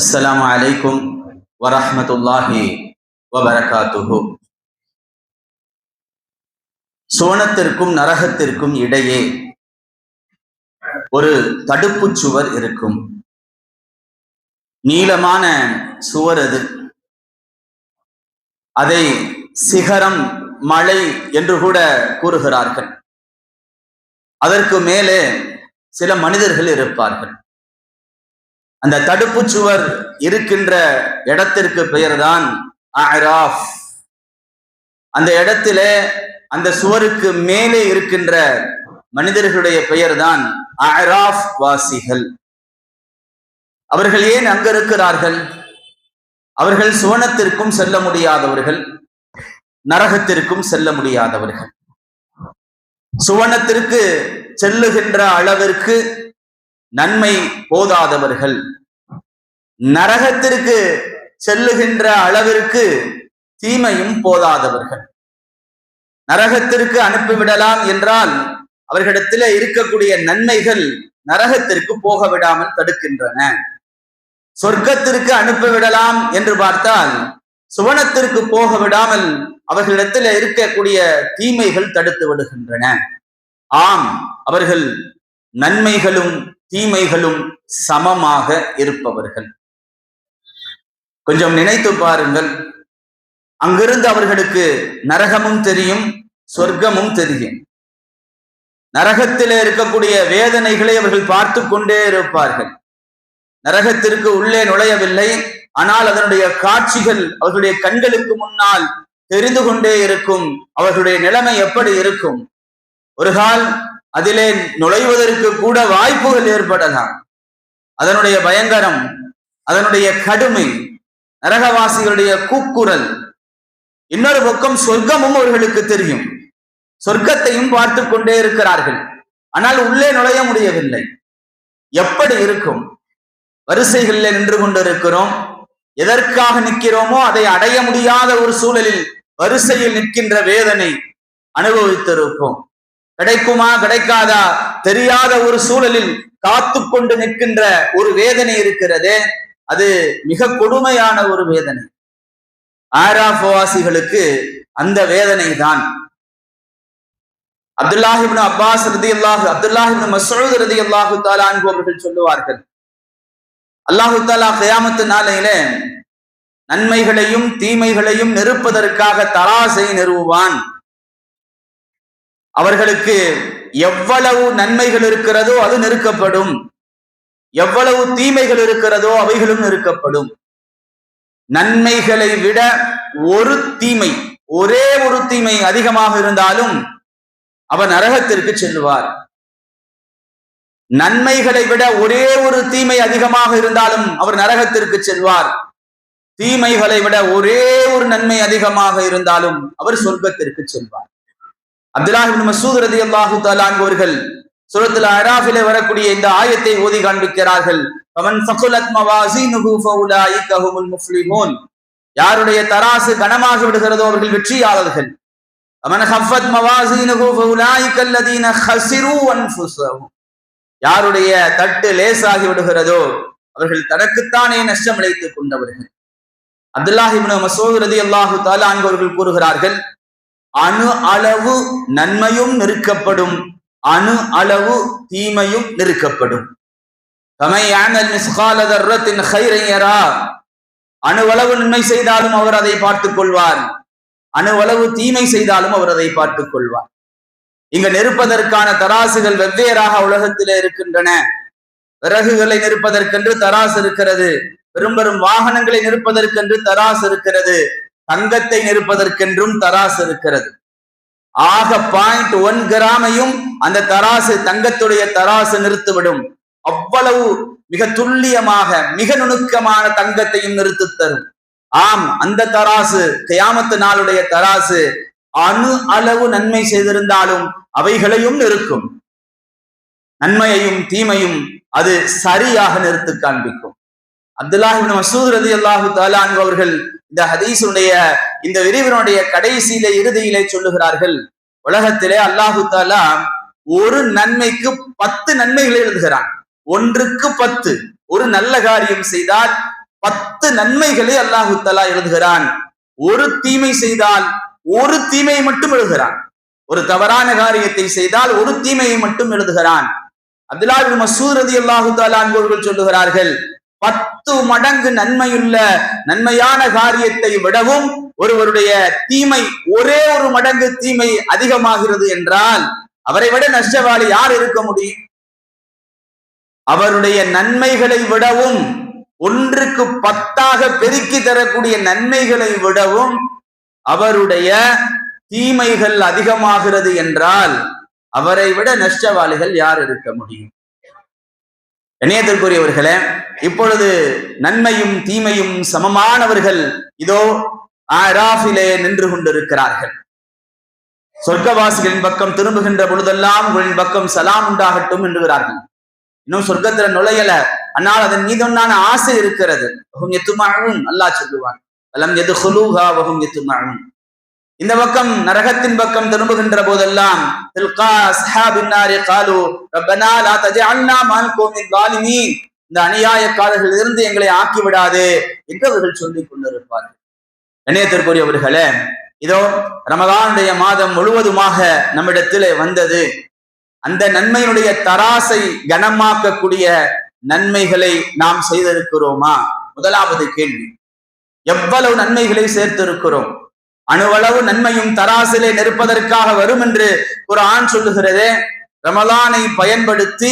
அஸ்ஸலாமு அலைக்கும் வரஹ்மத்துல்லாஹி வபரகாத்துஹு. சுவனத்திற்கும் நரகத்திற்கும் இடையே ஒரு தடுப்பு சுவர் இருக்கும். நீளமான சுவர் அது. அதை சிகரம் மலை என்று கூட கூறுகிறார்கள். அதற்கு மேலே சில மனிதர்கள் இருப்பார்கள். அந்த தடுப்பு சுவர் இருக்கின்ற இடத்திற்கு பெயர்தான் அராஃப். அந்த இடத்திலே அந்த சுவருக்கு மேலே இருக்கின்ற மனிதர்களுடைய பெயர்தான் அராஃப் வாசிகள். அவர்கள் ஏன் அங்க இருக்கிறார்கள்? அவர்கள் சுவனத்திற்கும் செல்ல முடியாதவர்கள், நரகத்திற்கும் செல்ல முடியாதவர்கள். சுவனத்திற்கு செல்லுகின்ற அளவிற்கு நன்மை போதாதவர்கள், நரகத்திற்கு செல்லுகின்ற அளவிற்கு தீமையும் போதாதவர்கள். நரகத்திற்கு அனுப்பிவிடலாம் என்றால் அவர்களிடத்தில் இருக்கக்கூடிய நன்மைகள் நரகத்திற்கு போக விடாமல் தடுக்கின்றன. சொர்க்கத்திற்கு அனுப்பிவிடலாம் என்று பார்த்தால் சுவனத்திற்கு போக விடாமல் அவர்களிடத்தில் இருக்கக்கூடிய தீமைகள் தடுத்து விடுகின்றன. ஆம், அவர்கள் நன்மைகளும் தீமைகளும் சமமாக இருப்பவர்கள். கொஞ்சம் நினைத்து பாருங்கள். அங்கிருந்து அவர்களுக்கு நரகமும் தெரியும், சொர்க்கமும் தெரியும். நரகத்திலே இருக்கக்கூடிய வேதனைகளை அவர்கள் பார்த்து கொண்டே இருப்பார்கள். நரகத்திற்கு உள்ளே நுழையவில்லை, ஆனால் அதனுடைய காட்சிகள் அவர்களுடைய கண்களுக்கு முன்னால் தெரிந்து கொண்டே இருக்கும். அவர்களுடைய நிலைமை எப்படி இருக்கும்? ஒரு கால் அதிலே நுழைவதற்கு கூட வாய்ப்புகள் ஏற்படலாம். அதனுடைய பயங்கரம், அதனுடைய கடுமை, நரகவாசிகளுடைய கூக்குரல். இன்னொரு பக்கம் சொர்க்கமும் அவர்களுக்கு தெரியும். சொர்க்கத்தையும் பார்த்து கொண்டே இருக்கிறார்கள், ஆனால் உள்ளே நுழைய முடியவில்லை. எப்படி இருக்கும்? வரிசைகளில் நின்று கொண்டிருக்கிறோம். எதற்காக நிற்கிறோமோ அதை அடைய முடியாத ஒரு சூழலில் வரிசையில் நிற்கின்ற வேதனை அனுபவித்திருப்போம். கிடைக்குமா கிடைக்காதா தெரியாத ஒரு சூழலில் காத்து கொண்டு நிற்கின்ற ஒரு வேதனை இருக்கிறதே, அது மிக கொடுமையான ஒரு வேதனை. ஆராஃப் வாசிகளுக்கு அந்த வேதனை தான். அப்துல்லாஹ் இப்னு அப்பாஸ் ரலியல்லாஹு, அப்துல்லாஹ் இப்னு மஸ்ஊத் ரலியல்லாஹு தஆலா அன்ஹு அவர்கள் சொல்லுவார்கள், அல்லாஹு தஆலா கியாமத்து நாளையிலே நன்மைகளையும் தீமைகளையும் நிறுப்பதற்காக தராசை நிறுவுவான். அவர்களுக்கு எவ்வளவு நன்மைகள் இருக்கிறதோ அது நெருக்கப்படும், எவ்வளவு தீமைகள் இருக்கிறதோ அவைகளும் நெருக்கப்படும். நன்மைகளை விட ஒரு தீமை, ஒரே ஒரு தீமை அதிகமாக இருந்தாலும் அவர் நரகத்திற்கு செல்வார். நன்மைகளை விட ஒரே ஒரு தீமை அதிகமாக இருந்தாலும் அவர் நரகத்திற்கு செல்வார். தீமைகளை விட ஒரே ஒரு நன்மை அதிகமாக இருந்தாலும் அவர் சொர்க்கத்திற்கு செல்வார். அப்துல்லாஹ் இப்னு மஸ்ஊத் ரலியல்லாஹு தஆலா அவர்கள் சூரத்துல் அராஃபிலே வரக்கூடிய இந்த ஆயத்தை ஓதி காண்பிக்கிறார்கள். ஃபமன் ஸகுலத் மவாஸீனுஹு ஃபஉலாயிக ஹுமுல் முஃப்லிஹூன். யாருடைய தராசு கனமாகி விடுகிறதோ அவர்கள் வெற்றியாளர்கள். ஃபமன் ஹஃபத் மவாஸீனுஹு ஃபஉலாயிக அல்லதீன ஹஸிரு அன்ஃபுஸஹும். யாருடைய தட்டு லேசாகி விடுகிறதோ அவர்கள் தனக்குத்தானே நஷ்டம் விளைத்துக் கொண்டவர்கள். அப்துல்லாஹ் இப்னு மஸ்ஊத் ரலியல்லாஹு தஆலா அவர்கள் கூறுகிறார்கள், அணு அளவு நன்மையும் நெருக்கப்படும், அணு அளவு தீமையும் நெருக்கப்படும். அணுவளவு நன்மை செய்தாலும் அவர் அதை பார்த்துக் கொள்வார், அணுவளவு தீமை செய்தாலும் அவர் அதை பார்த்துக் கொள்வார். இங்க நெருப்பதற்கான தராசுகள் வெவ்வேறாக உலகத்திலே இருக்கின்றன. விறகுகளை நெருப்பதற்கென்று தராசு இருக்கிறது, பெரும் பெரும் வாகனங்களை நெருப்பதற்கென்று தராசு இருக்கிறது, தங்கத்தை நெருப்பதற்கென்றும் தராசு இருக்கிறது. ஆக 0.1 கிராமையும் அந்த தராசு, தங்கத்துடைய தராசு நிறுத்திவிடும். அவ்வளவு மிக துல்லியமாக மிக நுணுக்கமான தங்கத்தையும் நிறுத்தி தரும். ஆம், அந்த தராசு கியாமத்து நாளுடைய தராசு அணு அளவு நன்மை செய்திருந்தாலும் அவைகளையும் நிறுக்கும். நன்மையையும் தீமையும் அது சரியாக நிறுத்து காண்பிக்கும். அப்துல்லாஹ் இப்னு மஸ்ஊத் ரலியல்லாஹு தஆலா அன்ஹு அவர்கள் இந்த ஹதீஸுடைய இந்த விரிவினுடைய கடைசியிலே இறுதியிலே சொல்லுகிறார்கள், உலகத்திலே அல்லாஹு தஆலா ஒரு நன்மைக்கு 10 நன்மைகளை எழுதுகிறான். ஒன்றுக்கு 10. ஒரு நல்ல காரியம் செய்தால் 10 நன்மைகளை அல்லாஹு தஆலா எழுதுகிறான். ஒரு தீமை செய்தால் ஒரு தீமையை மட்டும் எழுதுகிறான். ஒரு தவறான காரியத்தை செய்தால் ஒரு தீமையை மட்டும் எழுதுகிறான். அப்துல்லாஹ் இப்னு மஸ்ஊத் ரலியல்லாஹு தஆலா அன்ஹு சொல்லுகிறார்கள், 10 மடங்கு நன்மையான காரியத்தை விடவும் ஒருவருடைய தீமை ஒரே ஒரு மடங்கு தீமை அதிகமாகிறது என்றால் அவரை விட நஷ்டவாளி யார் இருக்க முடியும்? அவருடைய நன்மைகளை விடவும், ஒன்றுக்கு 10ஆக பெருக்கி தரக்கூடிய நன்மைகளை விடவும் அவருடைய தீமைகள் அதிகமாகிறது என்றால் அவரை விட நஷ்டவாளிகள் யார் இருக்க முடியும்? இணையத்திற்குரியவர்களே, இப்பொழுது நன்மையும் தீமையும் சமமானவர்கள் இதோ ஆராஃபிலே நின்று கொண்டிருக்கிறார்கள். சொர்க்கவாசிகளின் பக்கம் திரும்புகின்ற பொழுதெல்லாம் உங்களின் பக்கம் சலாம் உண்டாகட்டும் என்கிறார்கள். இன்னும் சொர்க்கத்துல நுழையல, ஆனால் அதன் மீது ஒன்றான ஆசை இருக்கிறது. அல்லாஹ் சொல்லுவான், இந்த பக்கம் நரகத்தின் பக்கம் திரும்புகின்ற போதெல்லாம் இந்த அநியாயக்காரர்கள் இருந்து எங்களை ஆக்கிவிடாது என்று அவர்கள் சொல்லிக் கொண்டிருப்பார்கள். இணையத்திற்குரியவர்களே, இதோ ரமதானுடைய மாதம் முழுவதுமாக நம்மிடத்திலே வந்தது. அந்த நன்மையினுடைய தராசை கனமாக்கக்கூடிய நன்மைகளை நாம் செய்திருக்கிறோமா? முதலாவது கேள்வி, எவ்வளவு நன்மைகளை சேர்த்திருக்கிறோம்? அணுவளவு நன்மையும் தராசிலே நிற்பதற்காக வரும் என்று குர்ஆன் சொல்லுகிறதே. ரமலானை பயன்படுத்தி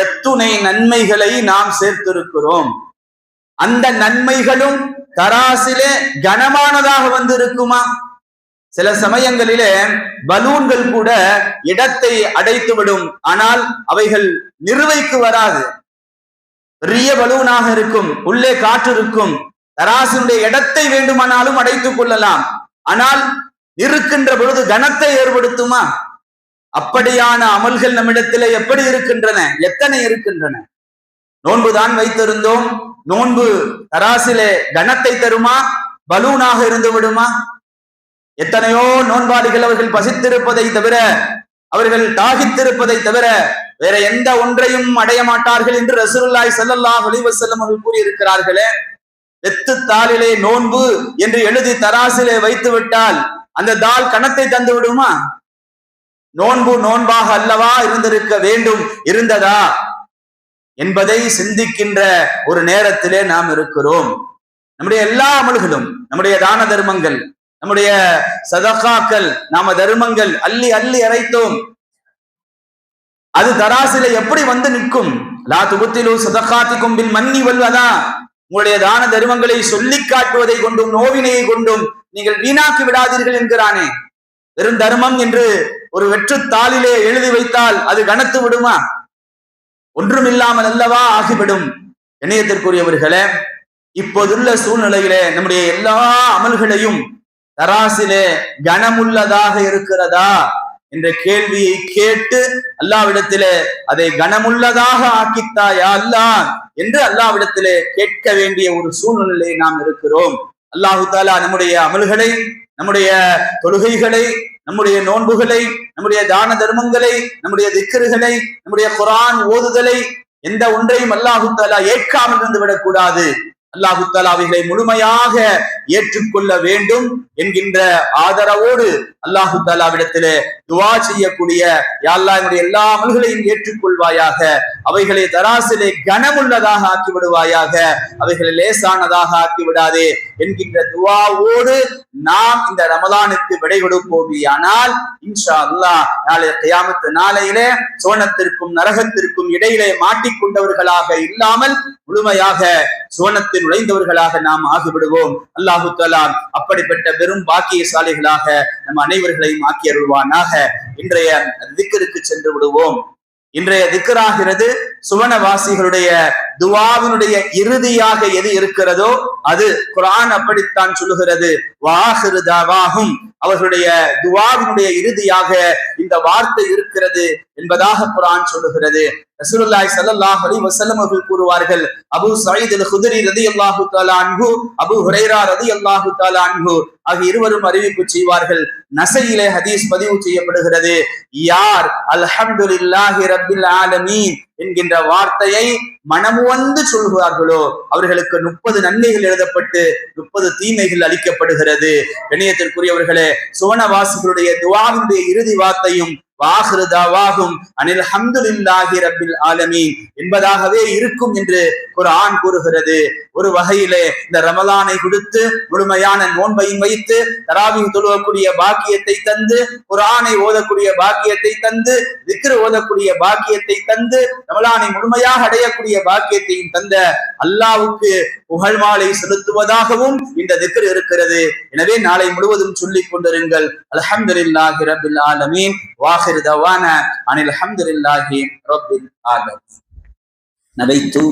எத்துணை நன்மைகளை நாம் சேர்த்திருக்கிறோம். அந்த நன்மைகளும் தராசிலே கனமானதாக வந்து இருக்குமா? சில சமயங்களிலே பலூன்கள் கூட இடத்தை அடைத்து விடும், ஆனால் அவைகள் நிறுவைக்கு வராது. பெரிய பலூனாக இருக்கும், உள்ளே காற்று இருக்கும், தராசினுடைய இடத்தை வேண்டுமானாலும் அடைத்துக் கொள்ளலாம், ஆனால் இருக்கின்ற பொழுது கனத்தை ஏற்படுத்துமா? அப்படியான அமல்கள் நம்மிடத்திலே எப்படி இருக்கின்றன? எத்தனை இருக்கின்றன? நோன்பு தான் வைத்திருந்தோம், நோன்பு தராசிலே கனத்தை தருமா? பலூனாக இருந்து விடுமா? எத்தனையோ நோன்பாளிகள் அவர்கள் பசித்திருப்பதை தவிர, அவர்கள் தாகித்திருப்பதை தவிர வேற எந்த ஒன்றையும் அடைய மாட்டார்கள் என்று ரசூலுல்லாஹி ஸல்லல்லாஹு அலைஹி வஸல்லம் அவர்கள் கூறியிருக்கிறார்களே. வெத்து தாளிலே நோன்பு என்று எழுதி தராசிலே வைத்து விட்டால் அந்த தால் கணத்தை தந்து விடுமா? நோன்பு நோன்பாக அல்லவா இருந்திருக்க வேண்டும், இருந்ததா என்பதை சிந்திக்கின்ற ஒரு நேரத்திலே நாம் இருக்கிறோம். நம்முடைய எல்லா அமல்களும், நம்முடைய தான தர்மங்கள், நம்முடைய சதகாக்கள், நாம தர்மங்கள் அள்ளி அள்ளி அரைத்தோம், அது தராசிலே எப்படி வந்து நிற்கும்? லா துபுத்திலு சதகாத்திக்கும் பில் மன்னி வல்வதா, உங்களுடைய தான தர்மங்களை சொல்லி காட்டுவதை கொண்டும் நோவினையை கொண்டும் நீங்கள் வீணாக்கி விடாதீர்கள் என்கிறானே. வெறும் தர்மம் என்று ஒரு வெற்று தாளிலே எழுதி வைத்தால் அது கனத்து விடுமா? ஒன்றுமில்லாமல் அல்லவா ஆகிவிடும். இணையத்திற்குரியவர்களே, இப்போதுள்ள சூழ்நிலையிலே நம்முடைய எல்லா அமல்களையும் தராசிலே கனமுள்ளதாக இருக்கிறதா என்ற கேள்வியை கேட்டு அல்லாஹ்விடத்திலே அதை கனமுள்ளதாக ஆக்கித்தாயா அல்லாஹ் என்று அல்லாஹ்விடத்திலே கேட்க வேண்டிய ஒரு சூழ்நிலையை நாம் இருக்கிறோம். அல்லாஹு தஆலா நம்முடைய அமல்களை, நம்முடைய தொழுகைகளை, நம்முடைய நோன்புகளை, நம்முடைய தான தர்மங்களை, நம்முடைய திக்ருகளை, நம்முடைய குர்ஆன் ஓதுதலை எந்த ஒன்றையும் அல்லாஹு தஆலா ஏற்காமல் இருந்து விடக்கூடாது. அல்லாஹு தஆலா அவைகளை முழுமையாக ஏற்றுக்கொள்ள வேண்டும் என்கின்ற ஆதரவோடு அல்லாஹு தஆலாவிடத்திலே துஆ செய்யக்கூடிய, யா அல்லாஹ் என்னுடைய எல்லா அமல்களையும் ஏற்றுக்கொள்வாயாக, அவைகளை தராசிலே கனமுள்ளதாக ஆக்கி விடுவாயாக, அவைகளை லேசானதாக ஆக்கி விடாதே என்கின்ற துஆவோடு நாம் இந்த ரமலானுக்கு விடை கொடுப்போமே. ஆனால் இன்ஷா அல்லாஹ் நாளை கியாமத் நாளையிலே சுவனத்திற்கும் நரகத்திற்கும் இடையிலே மாட்டிக்கொண்டவர்களாக இல்லாமல் முழுமையாக சுவனத்தில் நுழைந்தவர்களாக நாம் ஆகிவிடுவோம். அல்லாஹு தஆலா அப்படிப்பட்ட பெரும் பாக்கியசாலிகளாக நம் அனைவர்களையும் ஆக்கி அருள்வானாக. இன்றைய திக்ருக்கு சென்று விடுவோம். இன்றைய திக்ராகிறது சுவனவாசிகளுடைய துஆவினுடைய இறுதியாக எது இருக்கிறதோ அது குர்ஆன் அப்படித்தான் சொல்லுகிறது. வாஹிரு தஅவாஹும், அவர்களுடைய துஆவினுடைய இறுதியாக இந்த வார்த்தை இருக்கிறது என்பதாக குர்ஆன் சொல்லுகிறது. ரசூலுல்லாஹி ஸல்லல்லாஹு அலைஹி வஸல்லம் அவர்கள் கூறுவார்கள், அபூ ஸயீத் அல்-குத்ரி ரலியல்லாஹு தஆலா அன்ஹு, அபூ ஹுரைரா ரலியல்லாஹு தஆலா அன்ஹு ஆகிய இருவரும் அறிவிப்பு செய்வார்கள். நஸஈலே ஹதீஸ் பதிவு செய்யப்படுகிறது, யார் அல்ஹம்துலில்லாஹி ரப்பில் ஆலமீன் என்கின்ற வார்த்தையை மனமுவந்து சொல்கிறார்களோ அவர்களுக்கு 30 நன்மைகள் எழுதப்பட்டு 30 தீமைகள் அளிக்கப்படுகிறது. கண்ணியத்திற்குரியவர்களே, சுவனவாசிகளுடைய துஆவினுடைய இறுதி வார்த்தையும் வாஹிரு தாவாஹும் அனில் ஹம்துலில்லாஹி ரப்பில் ஆலமீன் என்பதாகவே இருக்கும் என்று குர்ஆன் கூறுகிறது. ஒரு வகையிலே இந்த ரமலானை கொடுத்து முழுமையான நோன்பையும் வைத்து தராவீஹ் தொழுவக்கூடிய பாக்கியத்தை தந்து, குர்ஆனை ஓதக்கூடிய பாக்கியத்தை தந்து, திக்ர் ஓதக்கூடிய பாக்கியத்தை தந்து, ரமலானை முழுமையாக அடையக்கூடிய பாக்கியத்தையும் தந்த அல்லாஹ்வுக்கு புகழ் மாலை செலுத்துவதாகவும் இந்த திக்ர் இருக்கிறது. எனவே நாளை முழுவதும் சொல்லிக் கொண்டிருங்கள், அல்ஹம்துலில்லாஹி ரப்பில் ஆலமீன், வாஹிரு தவானா அனில் ஹம்துலில்லாஹி ரப்பில் ஆலமீன். நவைத்து